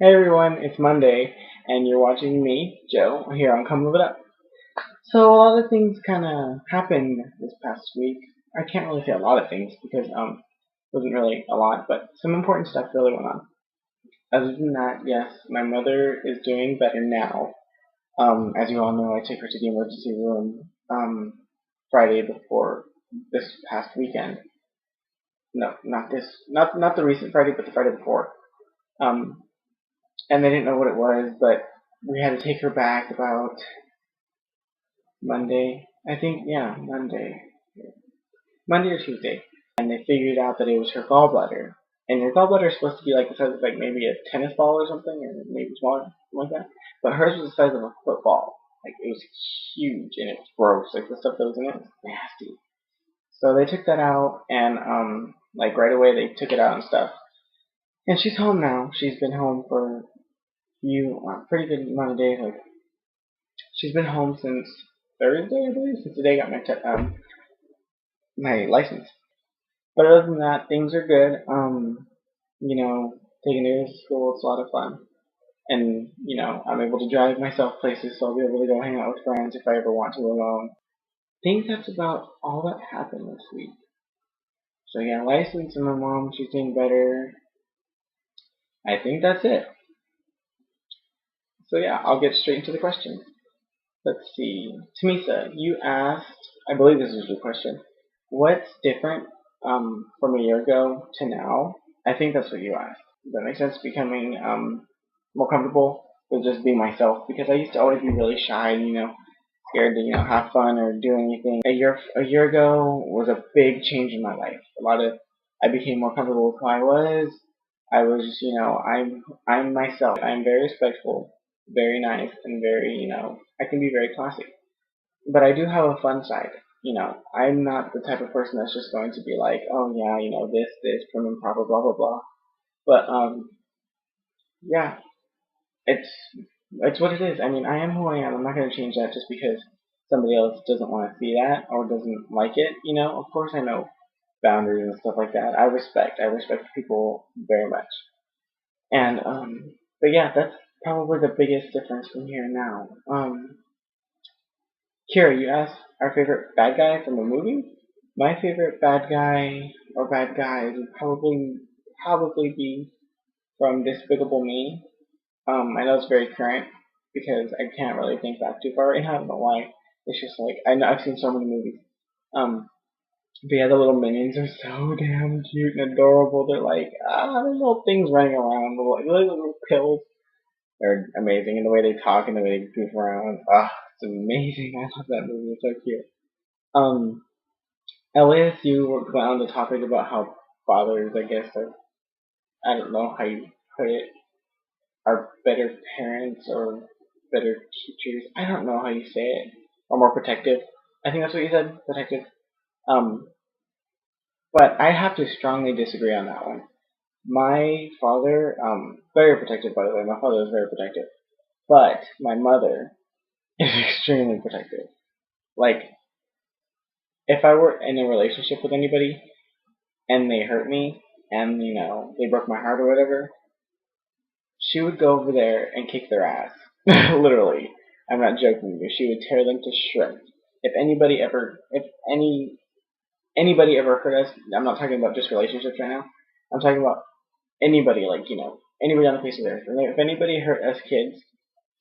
Hey everyone, it's Monday, and you're watching me, Joe, here on Come Live It Up. So a lot of things kind of happened this past week. I can't really say a lot of things because it wasn't really a lot, but some important stuff really went on. Other than that, yes, my mother is doing better now. As you all know, I took her to the emergency room Friday before this past weekend. No, not the recent Friday, but the Friday before. Um, and they didn't know what it was, but we had to take her back about Monday. I think, yeah, Monday or Tuesday. And they figured out that it was her gallbladder. And your gallbladder is supposed to be like the size of like maybe a tennis ball or something, or maybe smaller, something like that. But hers was the size of a football. Like it was huge and it was gross. Like the stuff that was in it was nasty. So they took that out and like right away they took it out and stuff. And she's home now. She's been home for pretty good amount of days. Like she's been home since Thursday, I believe, since the day I got my license. But other than that, things are good. Taking her to school, it's a lot of fun. And, I'm able to drive myself places, so I'll be able to go hang out with friends if I ever want to alone. I think that's about all that happened this week. So yeah, license and my mom, she's doing better. I think that's it. So yeah, I'll get straight into the questions. Let's see. Tamisa, you asked, I believe this is your question. What's different from a year ago to now? I think that's what you asked. Does that make sense? Becoming more comfortable with just being myself because I used to always be really shy and scared to have fun or do anything. A year ago was a big change in my life. I became more comfortable with who I was. I'm myself. I'm very respectful, very nice, and very I can be very classy. But I do have a fun side. I'm not the type of person that's just going to be like, oh yeah, this, prim and proper, blah blah blah. But yeah, it's it's what it is. I mean, I am who I am. I'm not going to change that just because somebody else doesn't want to see that or doesn't like it. Of course I know boundaries and stuff like that. I respect people very much. And but yeah, that's probably the biggest difference from here now. Kira, you asked our favorite bad guy from a movie. My favorite bad guy or bad guys would probably be from Despicable Me. I know it's very current because I can't really think back too far right now. I don't know why. It's just like I know I've seen so many movies. Um, but yeah, the little minions are so damn cute and adorable. They're like little things running around, little pills. They're amazing, and the way they talk and the way they goof around. It's amazing. I love that movie. It's so cute. Um, Elias, you were on the topic about how fathers, I guess, are, I don't know how you put it, are better parents or better teachers. I don't know how you say it. Or more protective. I think that's what you said, protective. Um, but I have to strongly disagree on that one. My father, very protective by the way. My father was very protective, but my mother is extremely protective. Like, if I were in a relationship with anybody and they hurt me and they broke my heart or whatever, she would go over there and kick their ass. Literally. I'm not joking you. She would tear them to shreds. If anybody ever hurt us, I'm not talking about just relationships right now. I'm talking about anybody, like, anybody on the face of the earth. If anybody hurt us kids,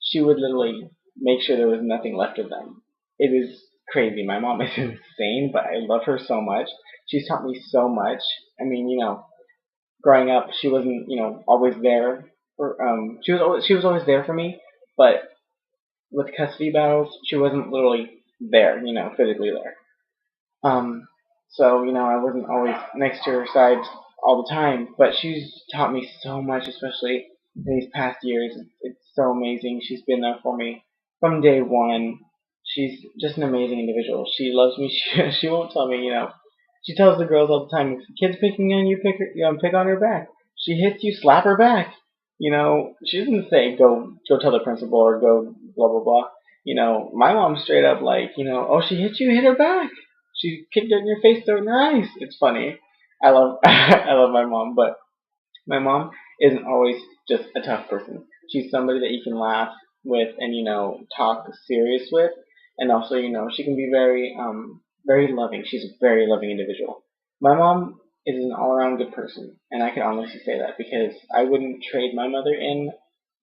she would literally make sure there was nothing left of them. It is crazy. My mom is insane, but I love her so much. She's taught me so much. I mean, growing up, she wasn't, always there. She was always there for me, but with custody battles, she wasn't literally there, physically there. Um, so I wasn't always next to her side all the time, but she's taught me so much, especially in these past years. It's so amazing. She's been there for me from day one. She's just an amazing individual. She loves me. She won't tell me, She tells the girls all the time, if the kid's picking on you, pick on her back. She hits you, slap her back. She doesn't say go tell the principal or go blah blah blah. My mom's straight up like, oh she hit you, hit her back. She kicked her in your face, throw it in her eyes. It's funny. I love I love my mom, but my mom isn't always just a tough person. She's somebody that you can laugh with and talk serious with, and also she can be very loving. She's a very loving individual. My mom is an all around good person, and I can honestly say that because I wouldn't trade my mother in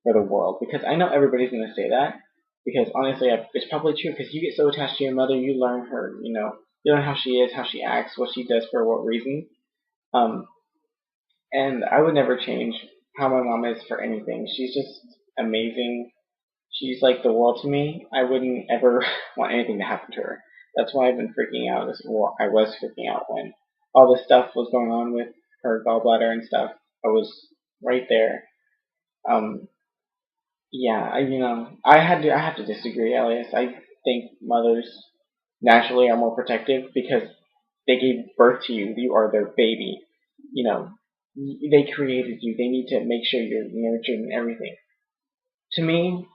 for the world. Because I know everybody's gonna say that. Because honestly, it's probably true. Because you get so attached to your mother, you learn her. You learn how she is, how she acts, what she does for what reason. Um, and I would never change how my mom is for anything. She's just amazing. She's like the world to me. I wouldn't ever want anything to happen to her. That's why I've been freaking out. Well, I was freaking out when all this stuff was going on with her gallbladder and stuff. I was right there. Um, yeah, I have to disagree, Elias. I think mothers naturally are more protective because they gave birth to you. You are their baby. You know, they created you. They need to make sure you're nurtured and everything. To me,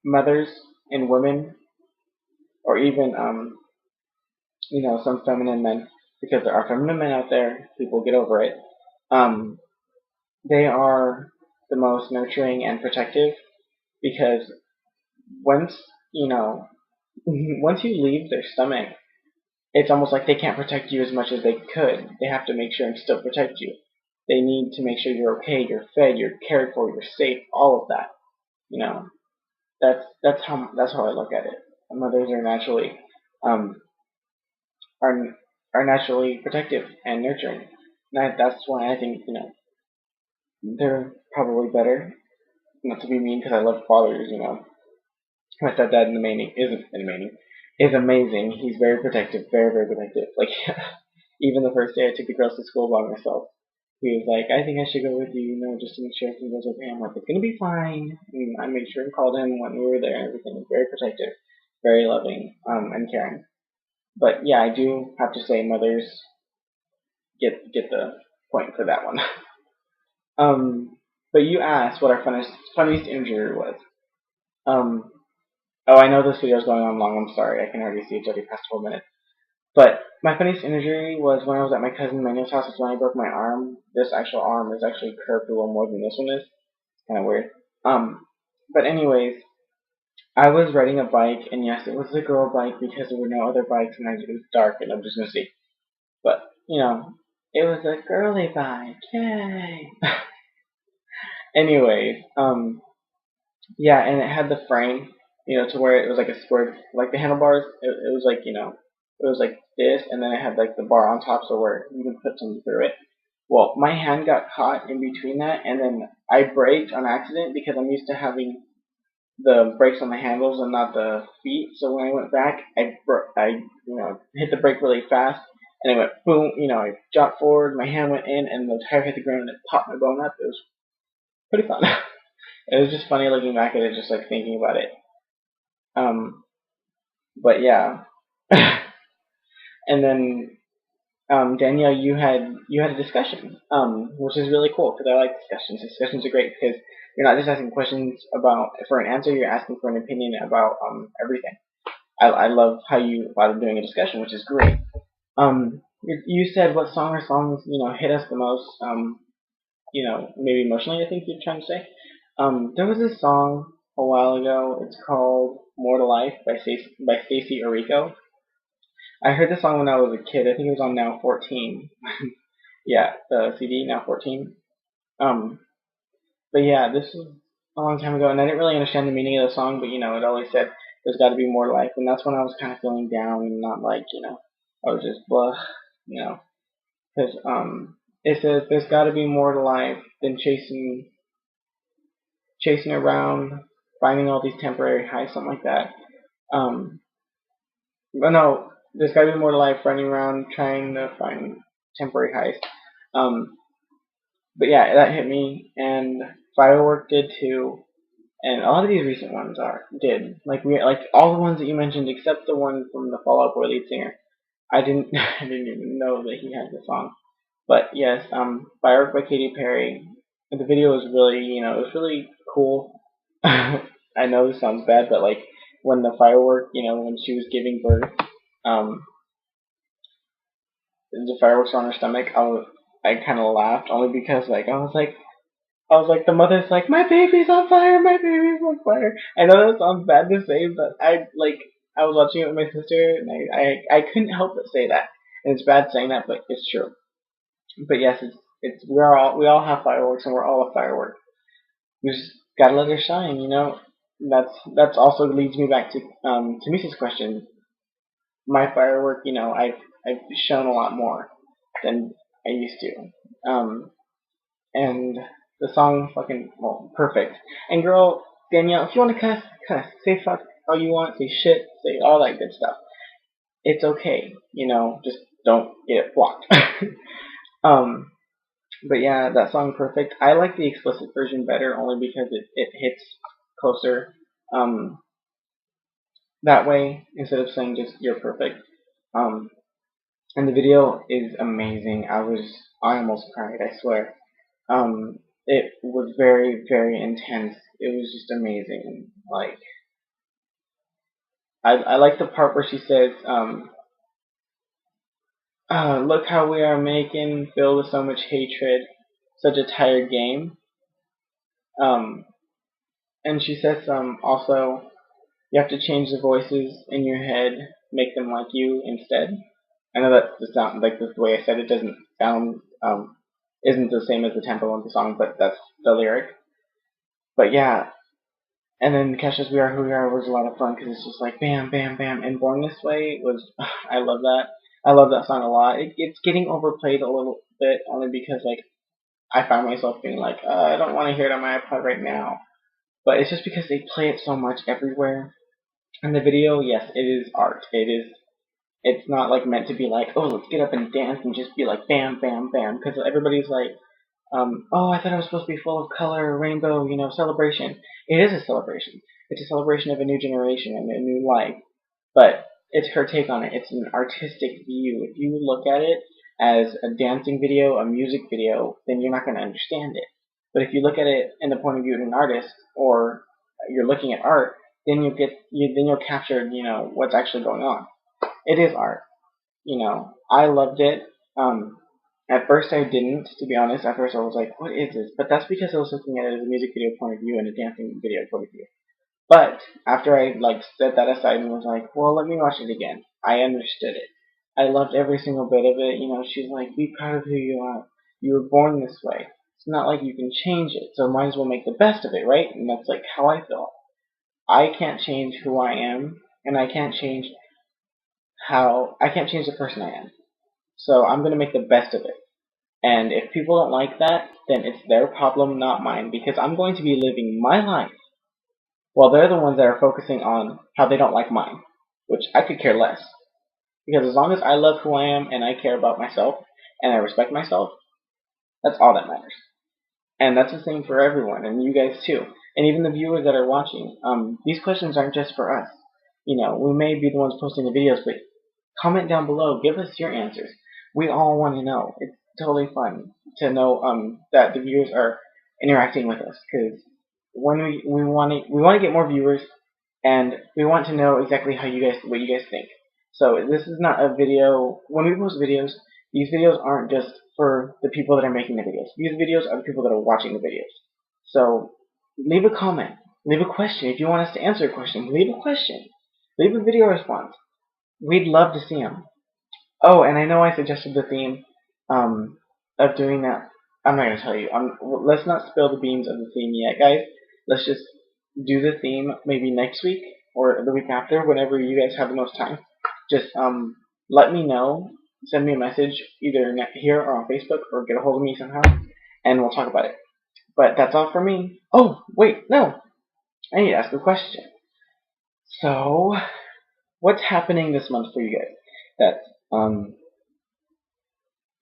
mothers and women, or even some feminine men, because there are feminine men out there. People get over it. Um, they are the most nurturing and protective because once you know, once you leave their stomach, it's almost like they can't protect you as much as they could. They have to make sure and still protect you. They need to make sure you're okay, you're fed, you're cared for, you're safe, all of that. You know, that's how I look at it. Mothers are naturally um, are are naturally protective and nurturing. That's why I think they're probably better. Not to be mean, because I love fathers. My stepdad in the main isn't in the main is amazing. He's very protective, very very protective. Like even the first day I took the girls to school by myself, he was like, "I think I should go with you, just to make sure everything goes okay." I'm like, "It's gonna be fine." And I made sure and called him when we were there and everything. Was very protective, very loving, and caring. But yeah, I do have to say mothers get the point for that one. um, but you asked what our funniest injury was. Um, oh, I know this video is going on long. I'm sorry. I can already see it's already past 12 minutes. But my funniest injury was when I was at my cousin Manuel's house. It's when I broke my arm. This actual arm is actually curved a little more than this one is. Kind of weird. But anyways, I was riding a bike, and yes, it was a girl bike because there were no other bikes, and it was dark, and I'm just gonna see. But it was a girly bike. Yay! Anyways, yeah, and it had the frame, to where it was like a square, like the handlebars. It was like it was like this, and then it had like the bar on top, so where you can put something through it. Well, my hand got caught in between that, and then I braked on accident because I'm used to having the brakes on the handles and not the feet. So when I went back, I hit the brake really fast, and it went boom. I shot forward, my hand went in, and the tire hit the ground, and it popped my bone up. It was pretty fun. It was just funny looking back at it, just like thinking about it. Um, but yeah, and then Danielle, you had a discussion, which is really cool because I like discussions. Discussions are great because you're not just asking questions about for an answer; you're asking for an opinion about everything. I love how you thought of doing a discussion, which is great. You said what song or songs hit us the most. Maybe emotionally. I think you're trying to say. There was a song a while ago. It's called "More to Life" by Stacey Orico. I heard the song when I was a kid. I think it was on Now 14. Yeah, the CD Now 14. Um, but yeah, this was a long time ago, and I didn't really understand the meaning of the song. But it always said there's got to be more to life, and that's when I was kind of feeling down and not like I was just blah, because it says there's got to be more to life than chasing around, finding all these temporary highs, something like that. Um, but no, there's got to be more to life running around trying to find temporary highs. Um, but yeah, that hit me, and Firework did too, and a lot of these recent ones did. Like all the ones that you mentioned, except the one from the Fall Out Boy lead singer. I didn't I didn't even know that he had the song. But yes, Firework by Katy Perry. The video was really, it was really cool. I know this sounds bad, but like when the firework, when she was giving birth, um, the fireworks on her stomach, I kind of laughed only because like I was like, I was like, the mother's like, my baby's on fire, my baby's on fire. I know that sounds bad to say, but I was watching it with my sister, and I couldn't help but say that. And it's bad saying that, but it's true. But yes, we all have fireworks, and we're all a firework. We just gotta let her shine, you know. That's also leads me back to Misa's question. My firework, you know, I've shown a lot more than I used to. And the song fucking well, perfect. And girl, Danielle, if you want to cuss, cuss. Say fuck all you want, say shit, say all that good stuff. It's okay, you know, just don't get it blocked. um, but yeah, that song perfect. I like the explicit version better only because it hits closer. Um, that way instead of saying just you're perfect. Um, and the video is amazing. I almost cried, I swear. It was very, very intense. It was just amazing. Like, I like the part where she says, look how we are making, filled with so much hatred, such a tired game. Um, and she says, also, you have to change the voices in your head, make them like you instead. I know that the sound, like the way I said it doesn't sound, isn't the same as the tempo of the song, but that's the lyric. But yeah, and then Kesha's We Are Who We Are was a lot of fun because it's just like bam, bam, bam. And Born This Way was, I love that. I love that song a lot. It's getting overplayed a little bit only because like I find myself being like, I don't want to hear it on my iPod right now. But it's just because they play it so much everywhere. And the video, yes, it is art. It's not like meant to be like, oh, let's get up and dance and just be like bam, bam, bam. Because everybody's like, oh, I thought it was supposed to be full of color, rainbow, you know, celebration. It is a celebration. It's a celebration of a new generation and a new life. But it's her take on it. It's an artistic view. If you look at it as a dancing video, a music video, then you're not going to understand it. But if you look at it in the point of view of an artist, or you're looking at art, then you'll capture, you know, what's actually going on. It is art. You know, I loved it. At first I didn't, to be honest. At first I was like, what is this? But that's because I was looking at it as a music video point of view and a dancing video point of view. But after I like set that aside and was like, well, let me watch it again, I understood it. I loved every single bit of it. You know, she's like, be proud of who you are. You were born this way. It's not like you can change it, so might as well make the best of it, right? And that's like how I feel. I can't change who I am, and I can't change the person I am. So I'm gonna make the best of it. And if people don't like that, then it's their problem, not mine, because I'm going to be living my life while they're the ones that are focusing on how they don't like mine, which I could care less. Because as long as I love who I am and I care about myself and I respect myself, that's all that matters. And that's the same for everyone, and you guys too. And even the viewers that are watching, these questions aren't just for us. You know, we may be the ones posting the videos, but comment down below, give us your answers. We all want to know. It's totally fun to know that the viewers are interacting with us, because when we want to get more viewers, and we want to know exactly what you guys think. So this is not a video. When we post videos, these videos aren't just for the people that are making the videos. These videos are the people that are watching the videos. So leave a comment, leave a question. If you want us to answer a question, leave a question, leave a video response. We'd love to see them. Oh, and I know I suggested the theme of doing that. I'm not gonna tell you. Let's not spill the beans of the theme yet, guys. Let's just do the theme maybe next week or the week after, whenever you guys have the most time. Just let me know. Send me a message either here or on Facebook, or get a hold of me somehow, and we'll talk about it. But that's all for me. Oh, wait, no. I need to ask a question. So, what's happening this month for you guys? That's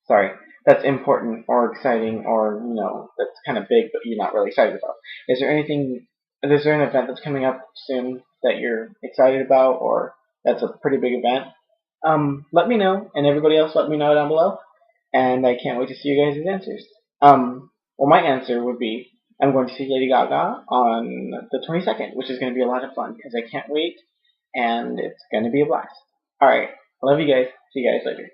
sorry, that's important or exciting, or you know, that's kind of big but you're not really excited about. Is there an event that's coming up soon that you're excited about, or that's a pretty big event? Let me know, and everybody else let me know down below, and I can't wait to see you guys' answers. Well, my answer would be I'm going to see Lady Gaga on the 22nd, which is going to be a lot of fun because I can't wait, and it's going to be a blast. Alright, I love you guys. See you guys later.